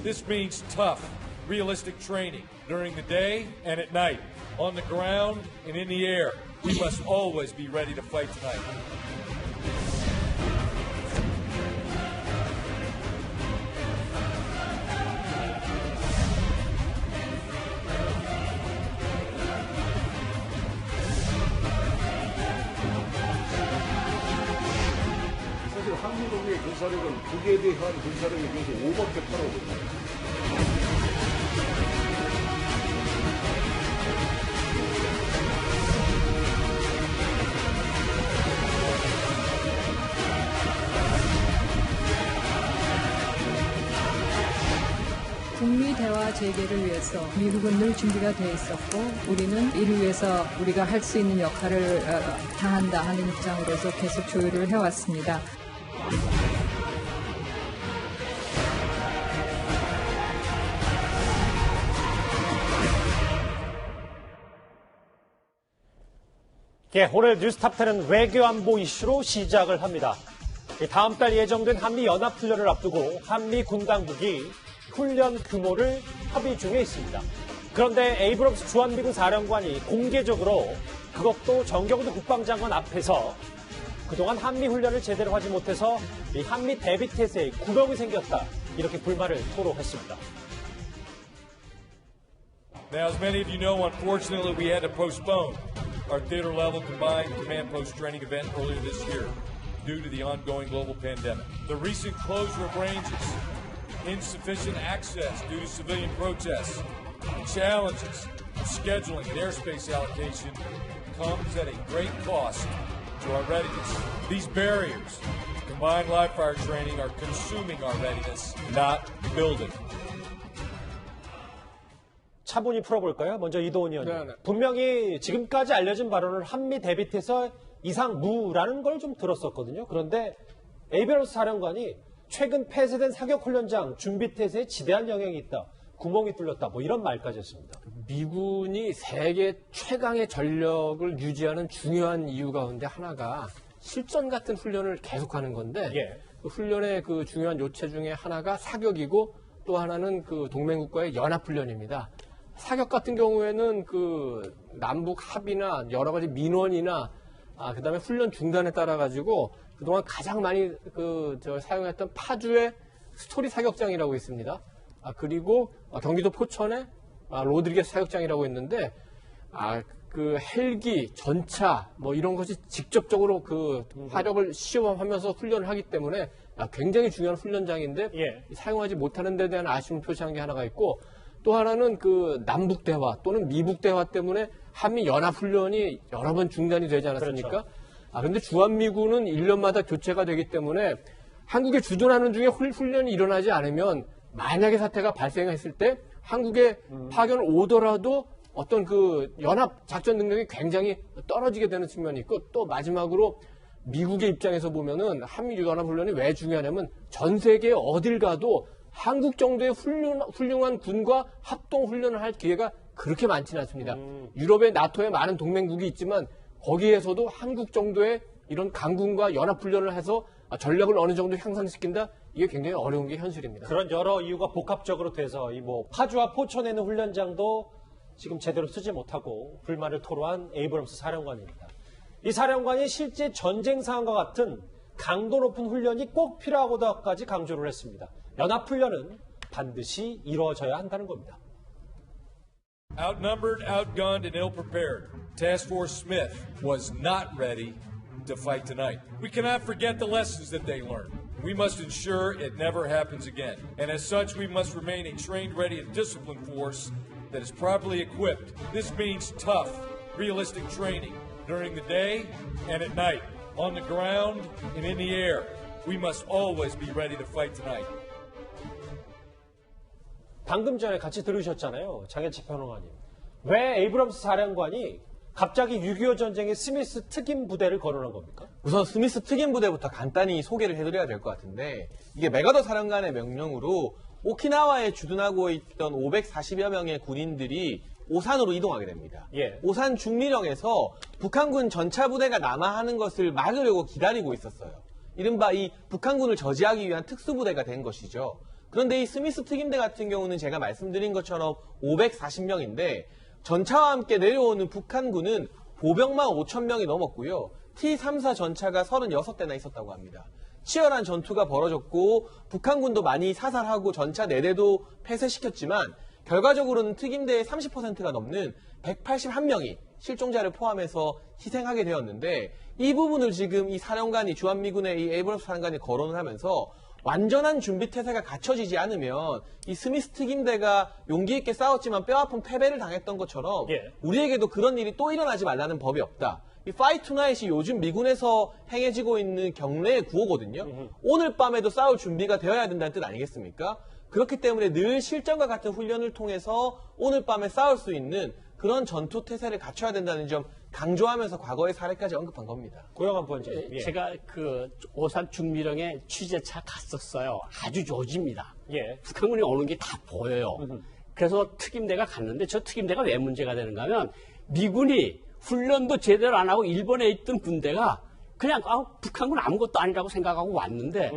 This means tough, realistic training during the day and at night, on the ground and in the air. We must always be ready to fight tonight. 사실 한국의 군사력은 북에 대한 군사력에 비해서 5밖에 8하거든요. 북미 대화 재개를 위해서 미국은 늘 준비가 돼 있었고 우리는 이를 위해서 우리가 할 수 있는 역할을 다한다 하는 입장으로서 계속 조율을 해왔습니다. 예, 오늘 뉴스탑10은 외교안보 이슈로 시작을 합니다. 다음 달 예정된 한미연합훈련을 앞두고 한미 군 당국이 훈련 규모를 협의 중에 있습니다. 그런데 에이브럼스 주한미군 사령관이 공개적으로 그것도 정경도 국방장관 앞에서 그동안 한미 훈련을 제대로 하지 못해서 이 한미 대비 태세에 구멍이 생겼다 이렇게 불만을 토로했습니다. Now, as many of you know, unfortunately, we had to postpone our theater-level combined command post training event earlier this year due to the ongoing global pandemic. The recent closure of ranges, insufficient access due to civilian protests, and challenges in scheduling and airspace allocation comes at a great cost to our readiness. These barriers, combined live fire training, are consuming our readiness, not building. 차분히 풀어볼까요? 먼저 이도훈 의원님. 분명히 지금까지 알려진 바로는 한미 대비태세 이상 무라는 걸 좀 들었었거든요. 그런데 에이브럼스 사령관이 최근 폐쇄된 사격훈련장 준비태세에 지대한 영향이 있다. 구멍이 뚫렸다. 뭐 이런 말까지 했습니다. 미군이 세계 최강의 전력을 유지하는 중요한 이유 가운데 하나가 실전 같은 훈련을 계속하는 건데 그 훈련의 그 중요한 요체 중에 하나가 사격이고 또 하나는 그 동맹국가의 연합훈련입니다. 사격 같은 경우에는 그 남북 합의나 여러 가지 민원이나 그다음에 훈련 중단에 따라 가지고 그동안 가장 많이 사용했던 파주의 스토리 사격장이라고 있습니다. 그리고 경기도 포천의 로드리게스 사격장이라고 있는데 그 헬기, 전차 뭐 이런 것이 직접적으로 그 화력을 시험하면서 훈련을 하기 때문에 굉장히 중요한 훈련장인데 사용하지 못하는 데 대한 아쉬움을 표시한 게 하나가 있고 또 하나는 그 남북 대화 또는 미북 대화 때문에 한미 연합 훈련이 여러 번 중단이 되지 않았습니까? 그렇죠. 그런데 주한미군은 1년마다 교체가 되기 때문에 한국에 주둔하는 중에 훈련이 일어나지 않으면 만약에 사태가 발생했을 때 한국에 파견을 오더라도 어떤 그 연합 작전 능력이 굉장히 떨어지게 되는 측면이 있고 또 마지막으로 미국의 입장에서 보면은 한미 연합 훈련이 왜 중요하냐면 전 세계 어딜 가도 한국 정도의 훌륭한 군과 합동 훈련을 할 기회가 그렇게 많지는 않습니다. 유럽의 나토에 많은 동맹국이 있지만 거기에서도 한국 정도의 이런 강군과 연합훈련을 해서 전력을 어느 정도 향상시킨다? 이게 굉장히 어려운 게 현실입니다. 그런 여러 이유가 복합적으로 돼서 이 뭐 파주와 포천에 있는 훈련장도 지금 제대로 쓰지 못하고 불만을 토로한 에이브럼스 사령관입니다. 이 사령관이 실제 전쟁 상황과 같은 강도 높은 훈련이 꼭 필요하다고까지 강조를 했습니다. 연합훈련은 반드시 이루어져야 한다는 겁니다. Outnumbered, outgunned, and ill-prepared, Task Force Smith was not ready to fight tonight. We cannot forget the lessons that they learned. We must ensure it never happens again. And as such, we must remain a trained, ready, and disciplined force that is properly equipped. This means tough, realistic training during the day and at night, on the ground and in the air. We must always be ready to fight tonight. 방금 전에 같이 들으셨잖아요. 장현철 평론가님. 왜 에이브럼스 사령관이 갑자기 6.25 전쟁의 스미스 특임 부대를 거론한 겁니까? 우선 스미스 특임 부대부터 간단히 소개를 해드려야 될 것 같은데 이게 맥어더 사령관의 명령으로 오키나와에 주둔하고 있던 540여 명의 군인들이 오산으로 이동하게 됩니다. 오산 중리령에서 북한군 전차 부대가 남하하는 것을 막으려고 기다리고 있었어요. 이른바 이 북한군을 저지하기 위한 특수부대가 된 것이죠. 그런데 이 스미스 특임대 같은 경우는 제가 말씀드린 것처럼 540명인데 전차와 함께 내려오는 북한군은 보병만 5,000명이 넘었고요. T-34 전차가 36대나 있었다고 합니다. 치열한 전투가 벌어졌고 북한군도 많이 사살하고 전차 4대도 폐쇄시켰지만 결과적으로는 특임대의 30%가 넘는 181명이 실종자를 포함해서 희생하게 되었는데 이 부분을 지금 이 사령관이 주한미군의 이 에이브럼스 사령관이 거론을 하면서 완전한 준비 태세가 갖춰지지 않으면 이 스미스 특임대가 용기 있게 싸웠지만 뼈아픈 패배를 당했던 것처럼 우리에게도 그런 일이 또 일어나지 말라는 법이 없다. 이 파이트 투나잇이 요즘 미군에서 행해지고 있는 경례의 구호거든요. 오늘 밤에도 싸울 준비가 되어야 된다는 뜻 아니겠습니까? 그렇기 때문에 늘 실전과 같은 훈련을 통해서 오늘 밤에 싸울 수 있는 그런 전투 태세를 갖춰야 된다는 점 강조하면서 과거의 사례까지 언급한 겁니다. 고영한 부원장님. 예. 제가 그 오산 중미령에 취재차 갔었어요. 아주 조지입니다. 예. 북한군이 오는 게 다 보여요. 그래서 특임대가 갔는데 저 특임대가 왜 문제가 되는가 하면 미군이 훈련도 제대로 안 하고 일본에 있던 군대가 그냥 북한군 아무것도 아니라고 생각하고 왔는데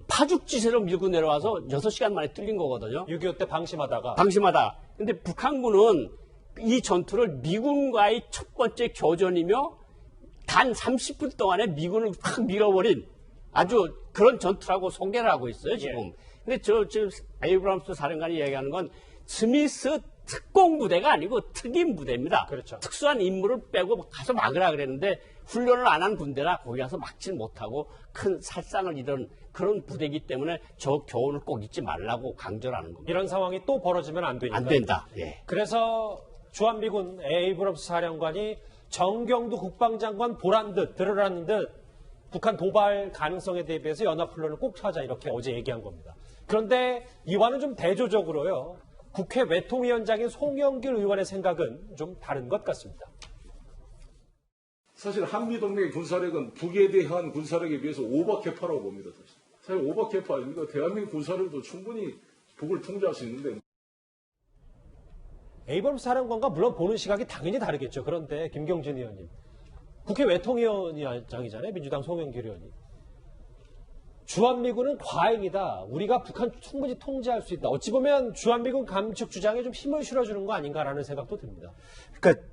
파죽지세로 밀고 내려와서 6시간 만에 뚫린 거거든요. 6.25 때 방심하다가. 근데 북한군은 이 전투를 미군과의 첫 번째 교전이며 단 30분 동안에 미군을 확 밀어버린 아주 그런 전투라고 소개를 하고 있어요, 지금. 근데 지금 에이브럼스 사령관이 얘기하는 건 스미스 특공부대가 아니고 특임부대입니다. 그렇죠. 특수한 임무를 빼고 가서 막으라 그랬는데 훈련을 안 한 군대라 거기 가서 막질 못하고 큰 살상을 이룬 그런 부대이기 때문에 저 교훈을 꼭 잊지 말라고 강조를 하는 겁니다. 이런 상황이 또 벌어지면 안 되니까. 안 된다. 예. 그래서 주한미군 에이브럼스 사령관이 정경두 국방장관 보란 듯 드러나는 듯 북한 도발 가능성에 대비해서 연합훈련을 꼭 하자 이렇게 어제 얘기한 겁니다. 그런데 이와는 좀 대조적으로요. 국회 외통위원장인 송영길 의원의 생각은 좀 다른 것 같습니다. 사실 한미동맹의 군사력은 북에 대한 군사력에 비해서 오버캐파라고 봅니다. 사실 오버캐파, 이거 대한민국 군사력도 충분히 북을 통제할 수 있는데. 에이브럼스 사령관과 물론 보는 시각이 당연히 다르겠죠. 그런데 김경진 의원님, 국회 외통위원장이잖아요. 민주당 송영길 의원이. 주한미군은 과잉이다. 우리가 북한 충분히 통제할 수 있다. 어찌 보면 주한미군 감축 주장에 좀 힘을 실어주는 거 아닌가라는 생각도 듭니다. 그러니까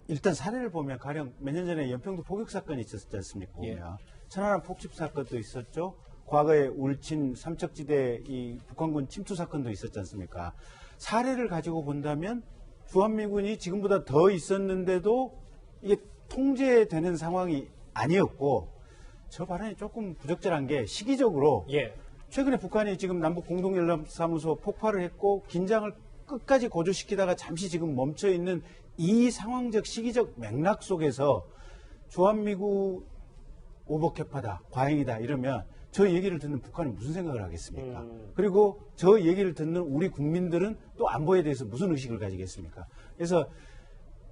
일단 사례를 보면 가령 몇 년 전에 연평도 포격 사건이 있었지 않습니까? 보면 천안함 폭집 사건도 있었죠. 과거에 울친 삼척지대 이 북한군 침투 사건도 있었지 않습니까? 사례를 가지고 본다면 주한미군이 지금보다 더 있었는데도 이게 통제되는 상황이 아니었고 저 발언이 조금 부적절한 게 시기적으로 최근에 북한이 지금 남북 공동연락사무소 폭발을 했고 긴장을 끝까지 고조시키다가 잠시 지금 멈춰있는 이 상황적 시기적 맥락 속에서 주한미군 오버캐파다, 과잉이다 이러면 저 얘기를 듣는 북한이 무슨 생각을 하겠습니까? 그리고 저 얘기를 듣는 우리 국민들은 또 안보에 대해서 무슨 의식을 가지겠습니까? 그래서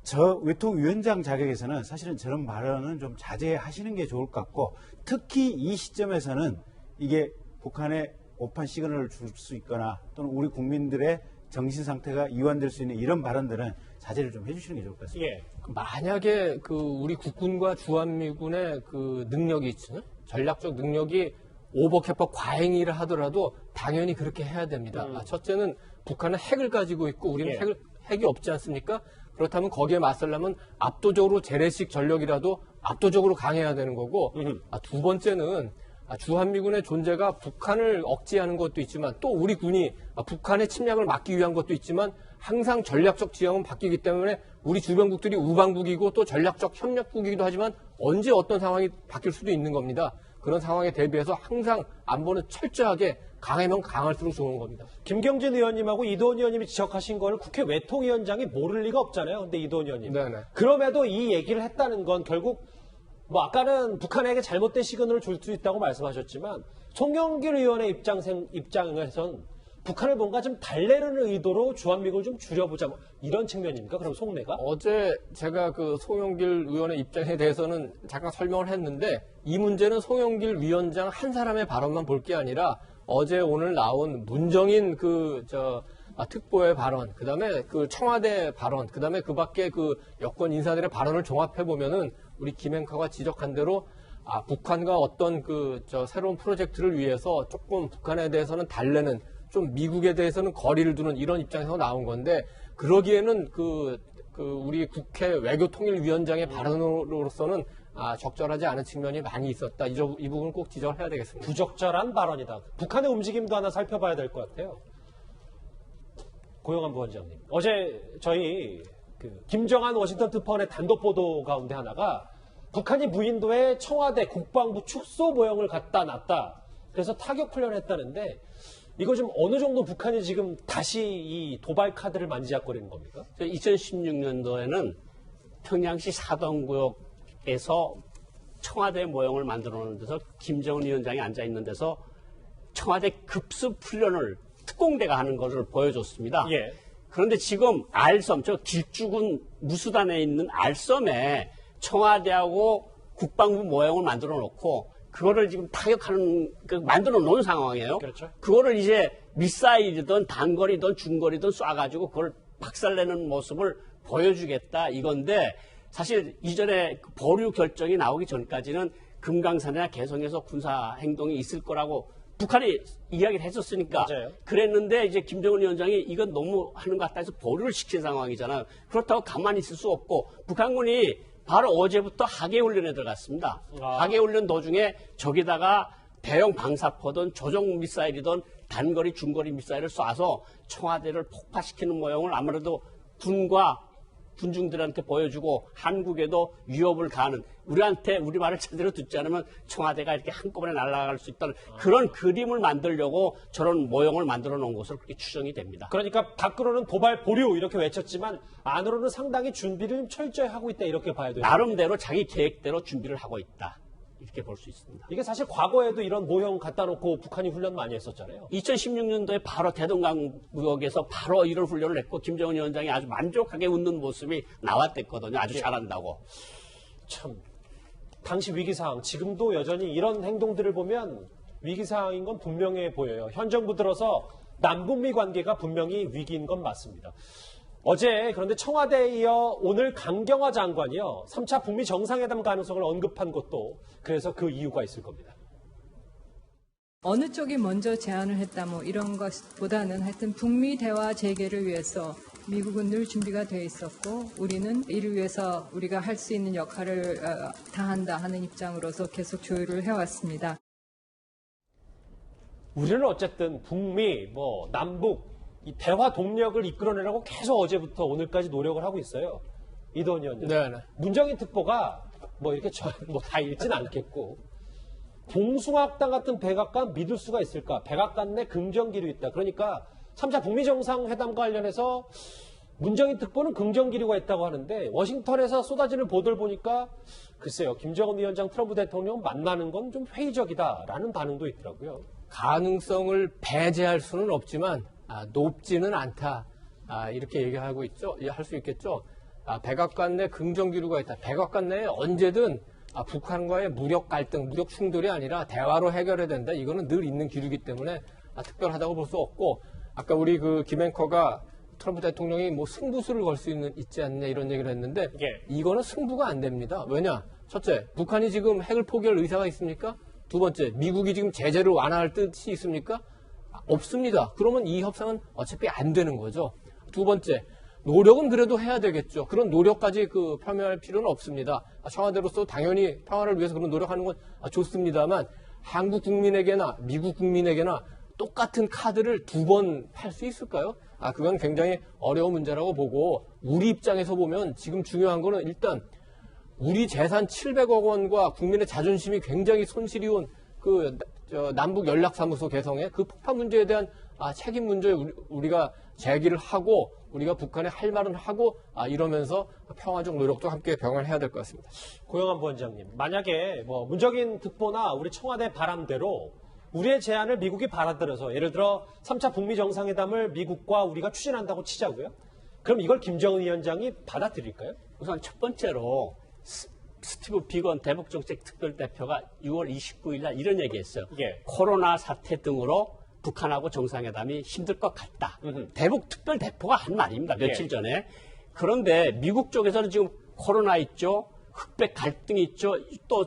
저 외통위원장 자격에서는 사실은 저런 발언은 좀 자제하시는 게 좋을 것 같고 특히 이 시점에서는 이게 북한에 오판 시그널을 줄 수 있거나 또는 우리 국민들의 정신 상태가 이완될 수 있는 이런 발언들은 자제를 좀 해주시는 게 좋을 것 같습니다. 만약에 그 우리 국군과 주한미군의 그 능력이 있죠. 전략적 능력이 오버캐파 과잉이라 하더라도 당연히 그렇게 해야 됩니다. 첫째는 북한은 핵을 가지고 있고 우리는 핵이 없지 않습니까? 그렇다면 거기에 맞서려면 압도적으로 재래식 전력이라도 압도적으로 강해야 되는 거고 두 번째는 주한미군의 존재가 북한을 억제하는 것도 있지만 또 우리 군이 북한의 침략을 막기 위한 것도 있지만 항상 전략적 지형은 바뀌기 때문에 우리 주변국들이 우방국이고 또 전략적 협력국이기도 하지만 언제 어떤 상황이 바뀔 수도 있는 겁니다. 그런 상황에 대비해서 항상 안보는 철저하게 강하면 강할수록 좋은 겁니다. 김경진 의원님하고 이도원 의원님이 지적하신 거를 국회 외통위원장이 모를 리가 없잖아요. 근데 이도원 의원님. 네네. 그럼에도 이 얘기를 했다는 건 결국 뭐 아까는 북한에게 잘못된 시그널을 줄 수 있다고 말씀하셨지만 송영길 의원의 입장에선 북한을 뭔가 좀 달래는 의도로 주한미군을 좀 줄여보자 뭐 이런 측면입니까? 그럼 속내가? 어제 제가 그 송영길 의원의 입장에 대해서는 잠깐 설명을 했는데 이 문제는 송영길 위원장 한 사람의 발언만 볼 게 아니라 어제 오늘 나온 문정인 특보의 발언, 그다음에 그 청와대 발언, 그다음에 그 밖에 그 여권 인사들의 발언을 종합해 보면은 우리 김행커가 지적한 대로 북한과 어떤 새로운 프로젝트를 위해서 조금 북한에 대해서는 달래는 좀 미국에 대해서는 거리를 두는 이런 입장에서 나온 건데 그러기에는 우리 국회 외교통일위원장의 발언으로서는 적절하지 않은 측면이 많이 있었다. 이 부분은 꼭 지적을 해야 되겠습니다. 부적절한 발언이다. 북한의 움직임도 하나 살펴봐야 될 것 같아요. 고영한 부원장님. 어제 저희 김정한 워싱턴 특파원의 단독 보도 가운데 하나가 북한이 무인도에 청와대 국방부 축소 모형을 갖다 놨다. 그래서 타격 훈련을 했다는데 이거 좀 어느 정도 북한이 지금 다시 이 도발 카드를 만지작거리는 겁니까? 2016년도에는 평양시 사동구역에서 청와대 모형을 만들어 놓은 데서 김정은 위원장이 앉아 있는 데서 청와대 급습 훈련을 특공대가 하는 것을 보여줬습니다. 예. 그런데 지금 알섬, 저 길쭉은 무수단에 있는 알섬에 청와대하고 국방부 모형을 만들어 놓고 그거를 지금 타격하는, 만들어 놓은 상황이에요. 그렇죠. 그거를 이제 미사일이든 단거리든 중거리든 쏴가지고 그걸 박살내는 모습을 보여주겠다 이건데 사실 이전에 보류 결정이 나오기 전까지는 금강산이나 개성에서 군사 행동이 있을 거라고 북한이 이야기를 했었으니까 맞아요. 그랬는데 이제 김정은 위원장이 이건 너무 하는 것 같다 해서 보류를 시킨 상황이잖아요. 그렇다고 가만히 있을 수 없고 북한군이 바로 어제부터 하계훈련에 들어갔습니다. 하계훈련 도중에 저기다가 대형 방사포든 조종 미사일이든 단거리 중거리 미사일을 쏴서 청와대를 폭파시키는 모형을 아무래도 군과 군중들한테 보여주고 한국에도 위협을 가하는 우리한테 우리 말을 제대로 듣지 않으면 청와대가 이렇게 한꺼번에 날아갈 수 있다는 그런 그림을 만들려고 저런 모형을 만들어 놓은 것으로 그렇게 추정이 됩니다. 그러니까 밖으로는 도발 보류 이렇게 외쳤지만 안으로는 상당히 준비를 철저히 하고 있다 이렇게 봐야 돼요. 나름대로 자기 계획대로 준비를 하고 있다. 이렇게 볼 수 있습니다. 이게 사실 과거에도 이런 모형 갖다 놓고 북한이 훈련 많이 했었잖아요. 2016년도에 바로 대동강구역에서 바로 이런 훈련을 했고 김정은 위원장이 아주 만족하게 웃는 모습이 나왔댔거든요. 아주 잘한다고. 참 당시 위기상황 지금도 여전히 이런 행동들을 보면 위기상황인 건 분명해 보여요. 현 정부 들어서 남북미 관계가 분명히 위기인 건 맞습니다. 어제 그런데 청와대에 이어 오늘 강경화 장관이요 3차 북미 정상회담 가능성을 언급한 것도 그래서 그 이유가 있을 겁니다. 어느 쪽이 먼저 제안을 했다 뭐 이런 것보다는 하여튼 북미 대화 재개를 위해서 미국은 늘 준비가 돼 있었고 우리는 이를 위해서 우리가 할 수 있는 역할을 다한다 하는 입장으로서 계속 조율을 해왔습니다. 우리는 어쨌든 북미, 남북 이 대화 동력을 이끌어내라고 계속 어제부터 오늘까지 노력을 하고 있어요. 이도원 의원님. 네네. 문정인 특보가 이렇게 다 읽진 않겠고 봉숭아학당 같은 백악관 믿을 수가 있을까? 백악관 내 긍정기류 있다. 그러니까 3차 북미 정상회담과 관련해서 문정인 특보는 긍정기류가 있다고 하는데 워싱턴에서 쏟아지는 보도를 보니까 글쎄요. 김정은 위원장 트럼프 대통령 만나는 건 좀 회의적이다라는 반응도 있더라고요. 가능성을 배제할 수는 없지만 높지는 않다. 이렇게 얘기하고 있죠. 할 수 있겠죠. 백악관 내 긍정기류가 있다. 백악관 내에 언제든 북한과의 무력 갈등, 무력 충돌이 아니라 대화로 해결해야 된다. 이거는 늘 있는 기류이기 때문에 특별하다고 볼 수 없고 아까 우리 김 앵커가 트럼프 대통령이 승부수를 걸 수 있지 않느냐 이런 얘기를 했는데 이거는 승부가 안 됩니다. 왜냐? 첫째, 북한이 지금 핵을 포기할 의사가 있습니까? 두 번째, 미국이 지금 제재를 완화할 뜻이 있습니까? 없습니다. 그러면 이 협상은 어차피 안 되는 거죠. 두 번째, 노력은 그래도 해야 되겠죠. 그런 노력까지 폄훼할 필요는 없습니다. 청와대로서 당연히 평화를 위해서 그런 노력하는 건 좋습니다만 한국 국민에게나 미국 국민에게나 똑같은 카드를 두 번 팔 수 있을까요? 그건 굉장히 어려운 문제라고 보고 우리 입장에서 보면 지금 중요한 거는 일단 우리 재산 700억 원과 국민의 자존심이 굉장히 손실이 온 남북 연락사무소 개성의 그 폭파 문제에 대한 책임 문제 우리가 제기를 하고 우리가 북한에 할 말은 하고 이러면서 평화적 노력도 함께 병행해야 될 것 같습니다. 고영한 부원장님, 만약에 문정인 특보나 우리 청와대 바람대로 우리의 제안을 미국이 받아들여서 예를 들어 3차 북미 정상회담을 미국과 우리가 추진한다고 치자고요. 그럼 이걸 김정은 위원장이 받아들일까요? 우선 첫 번째로 스티브 비건 대북정책특별대표가 6월 29일 날 이런 얘기했어요. 코로나 사태 등으로 북한하고 정상회담이 힘들 것 같다. 대북특별대표가 한 말입니다. 며칠 전에. 그런데 미국 쪽에서는 지금 코로나 있죠. 흑백 갈등이 있죠. 또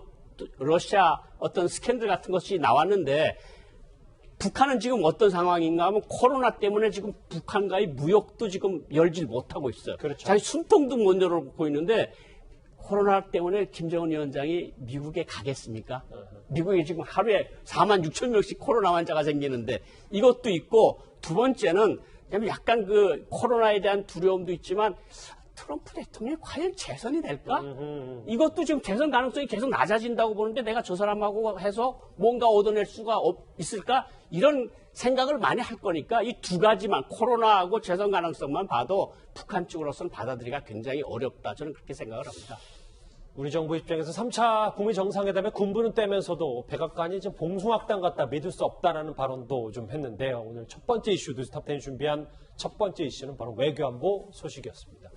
러시아 어떤 스캔들 같은 것이 나왔는데 북한은 지금 어떤 상황인가 하면 코로나 때문에 지금 북한과의 무역도 지금 열질 못하고 있어요. 그렇죠. 자기 숨통도 못 열어놓고 있는데 코로나 때문에 김정은 위원장이 미국에 가겠습니까? 미국에 지금 하루에 4만 6천 명씩 코로나 환자가 생기는데 이것도 있고 두 번째는 약간 그 코로나에 대한 두려움도 있지만 트럼프 대통령이 과연 재선이 될까? 이것도 지금 재선 가능성이 계속 낮아진다고 보는데 내가 저 사람하고 해서 뭔가 얻어낼 수가 있을까? 이런 생각을 많이 할 거니까 이 두 가지만 코로나하고 재선 가능성만 봐도 북한 쪽으로서는 받아들이기가 굉장히 어렵다. 저는 그렇게 생각을 합니다. 우리 정부 입장에서 3차 북미 정상회담에 군부는 떼면서도 백악관이 좀 봉숭악당 같다, 믿을 수 없다라는 발언도 좀 했는데요. 오늘 첫 번째 이슈 뉴스탑10 준비한 첫 번째 이슈는 바로 외교안보 소식이었습니다.